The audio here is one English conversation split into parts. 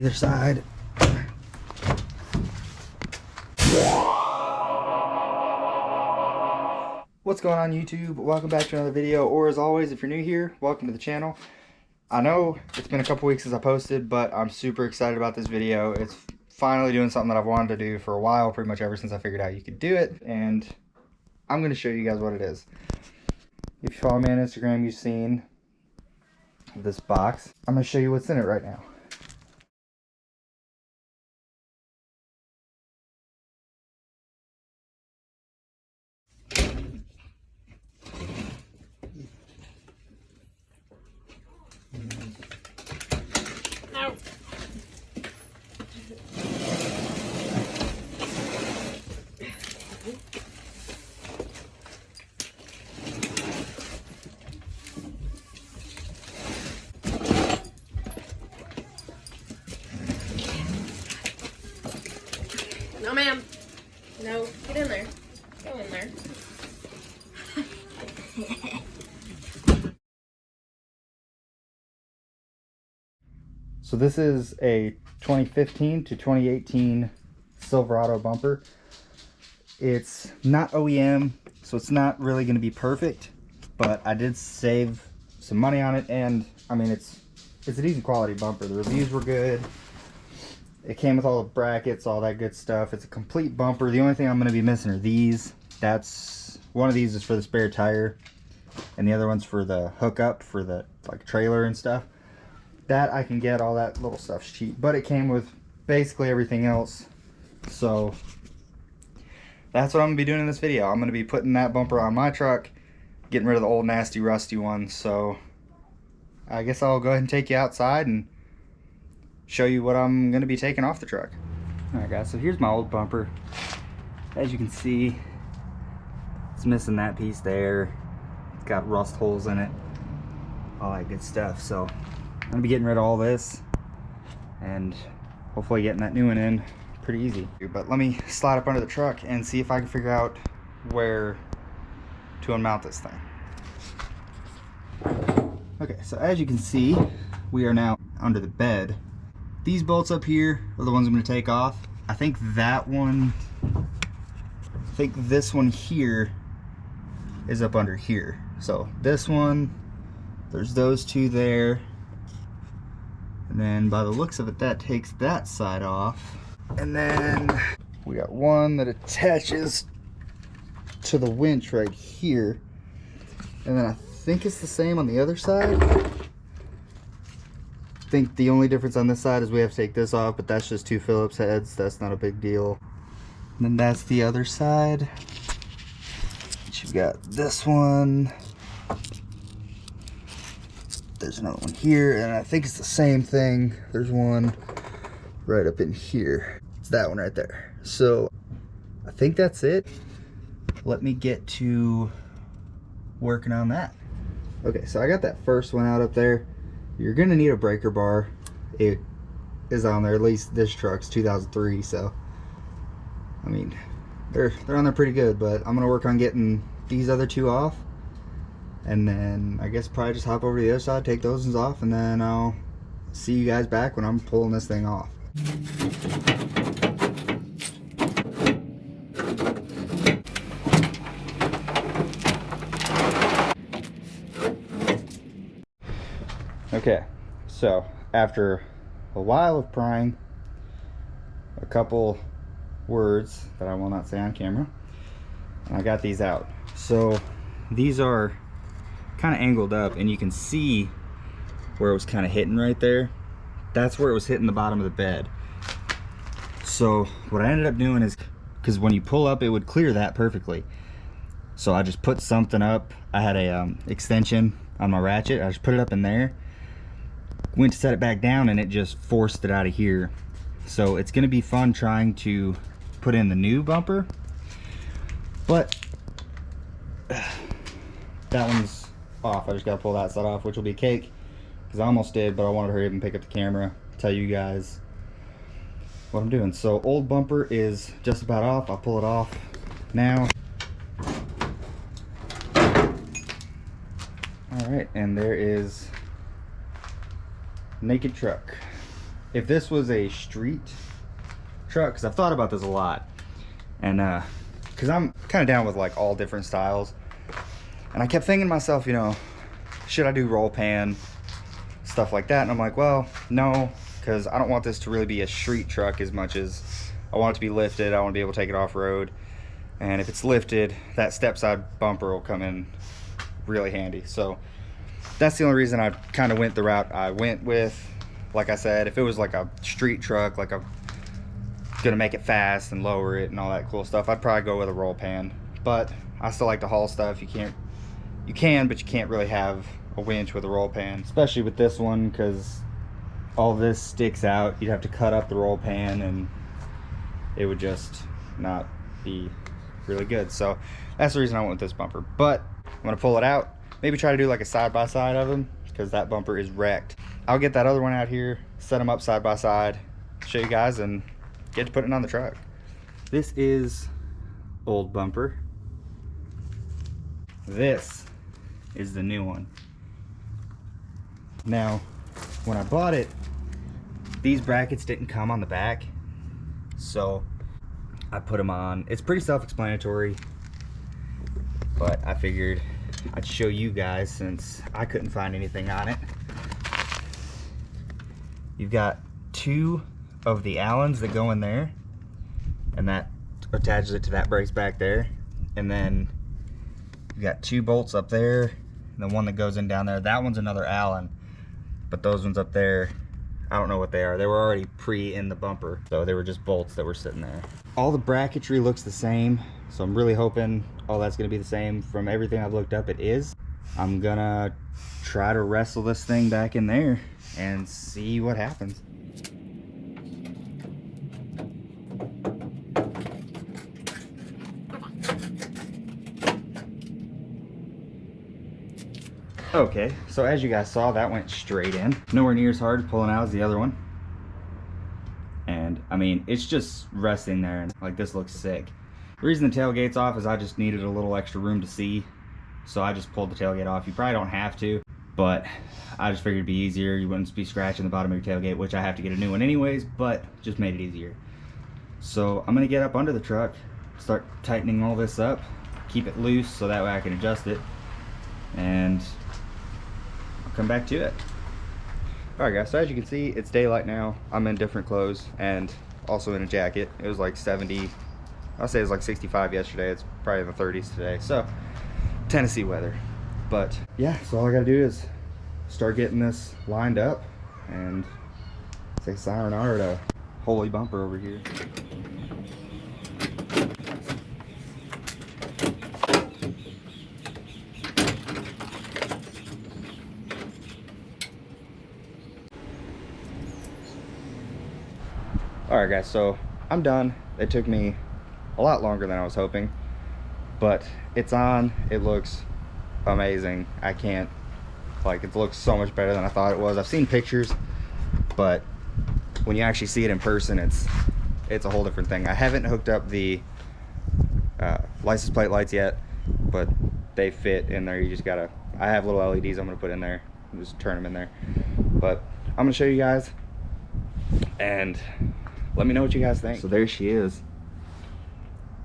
Either side. What's going on YouTube? Welcome back to another video, or as always, if you're new here, welcome to the channel. I know it's been a couple weeks since I posted, but I'm super excited about this video. It's finally doing something that I've wanted to do for a while, pretty much ever since I figured out you could do it, and I'm going to show you guys what it is. If you follow me on Instagram, you've seen this box. I'm going to show you what's in it right now. No. No, ma'am. No, get in there. Go in there. So this is a 2015 to 2018 Silverado bumper. It's not OEM, so it's not really going to be perfect, but I did save some money on it, and I mean it's a decent quality bumper. The reviews were good. It came with all the brackets, all that good stuff. It's a complete bumper. The only thing I'm going to be missing are these. That's one of these is for the spare tire, and the other one's for the hookup for the like trailer and stuff. That I can get, all that little stuff's cheap, but it came with basically everything else. So that's what I'm gonna be doing in this video. I'm gonna be putting that bumper on my truck, getting rid of the old nasty rusty one. So I guess I'll go ahead and take you outside and show you what I'm gonna be taking off the truck. Alright guys, so here's my old bumper. As you can see, it's missing that piece there. It's got rust holes in it, all that good stuff. So I'm gonna be getting rid of all this and hopefully getting that new one in pretty easy. But let me slide up under the truck and see if I can figure out where to unmount this thing. Okay, so as you can see, we are now under the bed. These bolts up here are the ones I'm gonna take off. I think that one, I think this one here is up under here. So this one, there's those two there. And then by the looks of it, that takes that side off. And then we got one that attaches to the winch right here. And then I think it's the same on the other side. I think the only difference on this side is we have to take this off, but that's just two Phillips heads. That's not a big deal. And then that's the other side. You've got this one. There's another one here, and I think it's the same thing. There's one right up in here. It's that one right there. So I think that's it. Let me get to working on that. Okay, so I got that first one out up there. You're gonna need a breaker bar. It is on there, at least this truck's 2003, so I mean they're on there pretty good, but I'm gonna work on getting these other two off. And then I guess probably just hop over to the other side, take those ones off, and then I'll see you guys back when I'm pulling this thing off. Okay, so after a while of prying a couple words that I will not say on camera, I got these out. So these are kind of angled up, and you can see where it was kind of hitting right there. That's where it was hitting the bottom of the bed. So what I ended up doing is, because when you pull up it would clear that perfectly, so I just put something up. I had a extension on my ratchet. I just put it up in there, went to set it back down, and it just forced it out of here. So it's going to be fun trying to put in the new bumper, but that one's off. I just gotta pull that side off, which will be cake, because I almost did, but I wanted to hurry up and pick up the camera, tell you guys what I'm doing. So old bumper is just about off. I'll pull it off now. All right, and there is naked truck. if this was a street truck, because I've thought about this a lot, and because I'm kind of down with like all different styles, and I kept thinking to myself, you know, should I do roll pan, stuff like that? And I'm like, well, no, because I don't want this to really be a street truck as much as I want it to be lifted. I want to be able to take it off road, and if it's lifted, that step side bumper will come in really handy. So that's the only reason I kind of went the route I went with. Like I said, if it was like a street truck, like I'm gonna make it fast and lower it and all that cool stuff, I'd probably go with a roll pan. But I still like to haul stuff. You can, but you can't really have a winch with a roll pan, especially with this one, because all this sticks out. You'd have to cut up the roll pan and it would just not be really good. So that's the reason I went with this bumper. But I'm gonna pull it out, maybe try to do like a side-by-side of them, because that bumper is wrecked. I'll get that other one out here, set them up side by side, show you guys, and get to putting it on the truck. This is old bumper. This is the new one. Now, when I bought it, these brackets didn't come on the back, so I put them on. It's pretty self-explanatory, but I figured I'd show you guys since I couldn't find anything on it. You've got two of the Allens that go in there, and that attaches it to that brace back there, and then you've got two bolts up there, and the one that goes in down there, that one's another Allen, but those ones up there, I don't know what they are. They were already in the bumper, so they were just bolts that were sitting there. All the bracketry looks the same, so I'm really hoping all that's gonna be the same. From everything I've looked up, it is. I'm gonna try to wrestle this thing back in there and see what happens. Okay, so as you guys saw, that went straight in. Nowhere near as hard pulling out as the other one. And I mean, it's just resting there, and like, this looks sick. The reason the tailgate's off is I just needed a little extra room to see, so I just pulled the tailgate off. You probably don't have to, but I just figured it'd be easier. You wouldn't be scratching the bottom of your tailgate, which I have to get a new one anyways, but just made it easier. So I'm gonna get up under the truck, start tightening all this up, keep it loose so that way I can adjust it, and I'll come back to it. Alright guys, so as you can see, it's daylight now. I'm in different clothes and also in a jacket. It was like 70, I'll say it was like 65 yesterday. It's probably in the 30s today. So Tennessee weather. But yeah, so all I gotta do is start getting this lined up and say sayonara to holy bumper over here. Alright guys, so I'm done. It took me a lot longer than I was hoping, but it's on. It looks amazing. I can't, like, it looks so much better than I thought it was. I've seen pictures, but when you actually see it in person, it's a whole different thing. I haven't hooked up the license plate lights yet, but they fit in there. You just gotta, I have little LEDs I'm gonna put in there, just turn them in there. But I'm gonna show you guys, and let me know what you guys think. So there she is.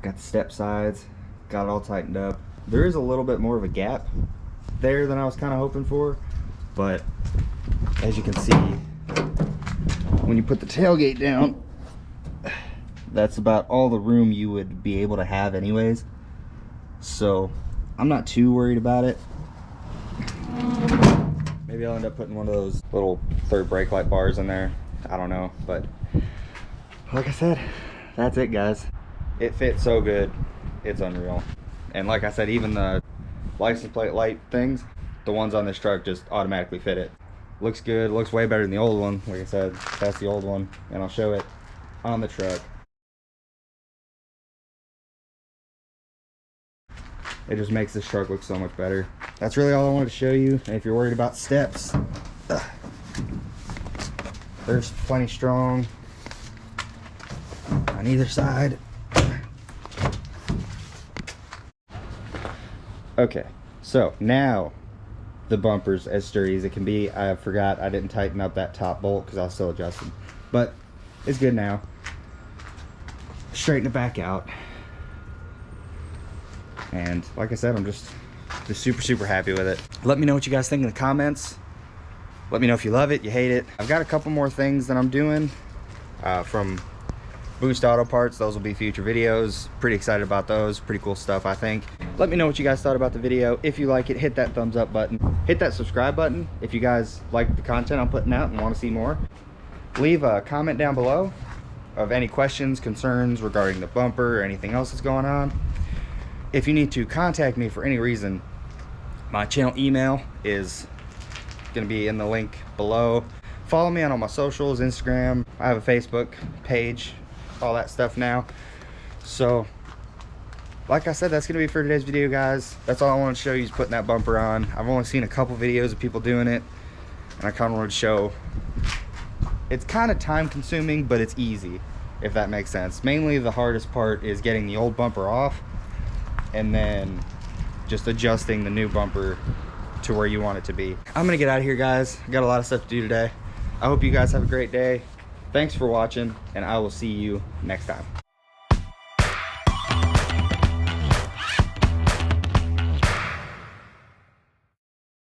Got the step sides, got it all tightened up. There is a little bit more of a gap there than I was kind of hoping for, but as you can see, when you put the tailgate down, that's about all the room you would be able to have anyways. So I'm not too worried about it. Maybe I'll end up putting one of those little third brake light bars in there. I don't know, but like I said, that's it guys. It fits so good, it's unreal. And like I said, even the license plate light things, the ones on this truck just automatically fit it. Looks good, looks way better than the old one. Like I said, that's the old one, and I'll show it on the truck. It just makes this truck look so much better. That's really all I wanted to show you. And if you're worried about steps, there's plenty strong on either side. Okay, so now the bumper's as sturdy as it can be. I forgot I didn't tighten up that top bolt because I was still adjusting. but it's good now. Straighten it back out. And like I said, I'm just super happy with it. Let me know what you guys think in the comments. Let me know if you love it, you hate it. I've got a couple more things that I'm doing from Boost Auto Parts. Those will be future videos. Pretty excited about those. Pretty cool stuff, I think. Let me know what you guys thought about the video. If you like it, hit that thumbs up button. Hit that subscribe button if you guys like the content I'm putting out and want to see more. Leave a comment down below of any questions, concerns regarding the bumper or anything else that's going on. If you need to contact me for any reason, my channel email is going to be in the link below. Follow me on all my socials, Instagram. I have a Facebook page, all that stuff now. So like I said, that's going to be for today's video, guys. That's all I wanted to show you is putting that bumper on. I've only seen a couple videos of people doing it, and I kind of wanted to show. It's kind of time consuming, but it's easy, if that makes sense. Mainly the hardest part is getting the old bumper off and then just adjusting the new bumper to where you want it to be. I'm gonna get out of here, guys. I got a lot of stuff to do today. I hope you guys have a great day. Thanks for watching, and I will see you next time.